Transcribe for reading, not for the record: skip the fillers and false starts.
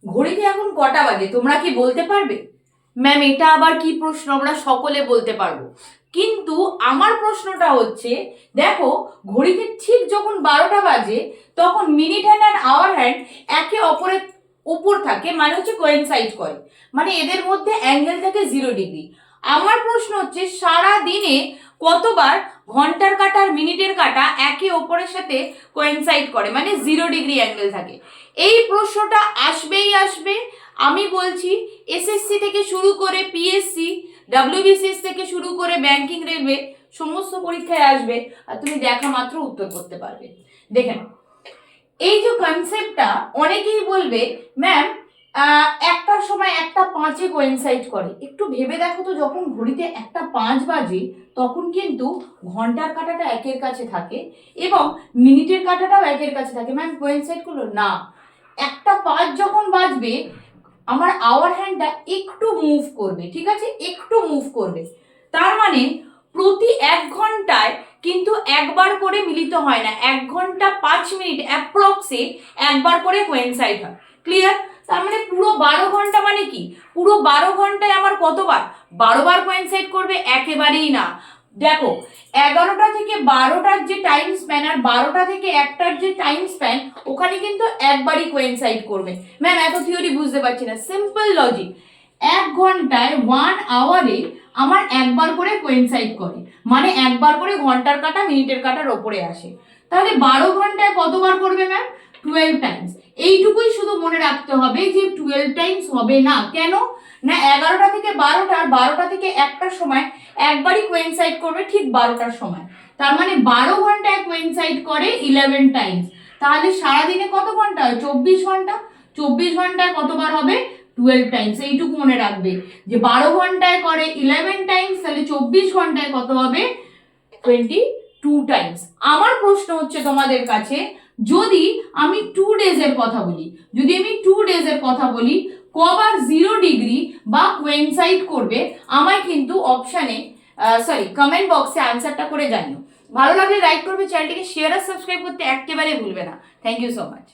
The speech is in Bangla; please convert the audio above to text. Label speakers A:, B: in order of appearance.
A: ঘড়িতে এখন কটা বাজে তোমরা কি বলতে পারবে? ম্যাম এটা আবার কি প্রশ্ন? আমরা সকলে বলতে পারবো, কিন্তু আমার প্রশ্নটা হচ্ছে দেখো ঘড়িতে ঠিক যখন 12টা বাজে তখন minute hand R our hand একে অপরের উপর থাকে, মানে হচ্ছে কোয়েনসাইড করে, মানে এদের মধ্যে অ্যাঙ্গেল থাকে 0 ডিগ্রি। আমার প্রশ্ন হচ্ছে সারা দিনে কতবার ঘন্টার কাঁটা আর মিনিটের কাঁটা একে অপরের সাথে কোয়েনসাইড করে, মানে 0 ডিগ্রি অ্যাঙ্গেল থাকে। এই প্রশ্নটা আসবেই আসবে। আমি বলছি এসএসসি থেকে শুরু করে পিএসসি, ডাব্লিউবিসিএস থেকে শুরু করে ব্যাংকিং, রেলওয়ে সমস্ত পরীক্ষায় আসবে, আর তুমি দেখা মাত্র উত্তর করতে পারবে। দেখে নাও এই যে কনসেপ্টটা, অনেকেই বলবে ম্যাম একটার সময় 1:05 কোয়েনসাইড করে। একটু ভেবে দেখো তো, যখন ঘড়িতে 1:05 বাজে তখন কিন্তু ঘন্টার কাঁটাটা একের কাছে থাকে এবং মিনিটের কাঁটাটাও একের কাছে থাকে। ম্যাম কোয়েনসাইড করলো না, 1:05 যখন বাজবে আমার আওয়ার হ্যান্ডটা একটু মুভ করবে, ঠিক আছে, একটু মুভ করবে। তার মানে প্রতি 1 ঘন্টায় কিন্তু একবার করে মিলিত হয় না, 1 ঘন্টা 5 মিনিট অ্যাপ্রক্সে একবার করে কোয়েনসাইড হয়। ক্লিয়ার? তার মানে পুরো 12 ঘন্টা মানে কি, পুরো 12 ঘন্টায় আমার কতবার? 12 বার কোয়েনসাইড করবে? একেবারেই না। দেখো 11টা থেকে 12টার যে টাইম স্প্যান আর 12টা থেকে 1টার যে টাইম স্প্যান, ওখানে কিন্তু একবারই কোয়েনসাইড করবে। ম্যাম এত থিওরি বুঝতে পারছি না, সিম্পল লজিক। 1 ঘন্টায় 1 আওয়ারে আমার একবার করে কোয়েনসাইড করে, মানে একবার করে ঘন্টার কাঁটা মিনিটের কাঁটার ওপরে আসে। তাহলে 12 ঘন্টায় কতবার করবে ম্যাম? 12 টাইমস। এইটুকুই শুধু মনে রাখতে হবে যে 12 টাইমস হবে না। কেন না? 11টা থেকে 12টা আর 12টা থেকে 1টার সময় একবারই কোয়েনসাইড করবে, ঠিক 12টার সময়। তার মানে 12 ঘন্টায় কোয়েনসাইড করে 11 টাইমস। তাহলে সারাদিনে কত ঘন্টা হয়? 24 ঘন্টা। 24 ঘন্টায় কতবার হবে? 12 টাইমস। এইটুকু মনে রাখবে যে 12 ঘন্টায় করে 11 টাইমস, তাহলে 24 ঘন্টায় কত হবে? 22 টাইমস। আমার প্রশ্ন হচ্ছে তোমাদের কাছে, যদি আমি 2 ডেজের কথা বলি, যদি আমি 2 ডেজের কথা বলি, কবার 0 ডিগ্রি বা কোয়েনসাইড করবে? আমায় কিন্তু অপশানে কমেন্ট বক্সে আনসারটা করে জানিও। ভালো লাগলে লাইক করবে, চ্যানেলটিকে শেয়ার আর সাবস্ক্রাইব করতে একেবারে ভুলবে না। Thank you so much.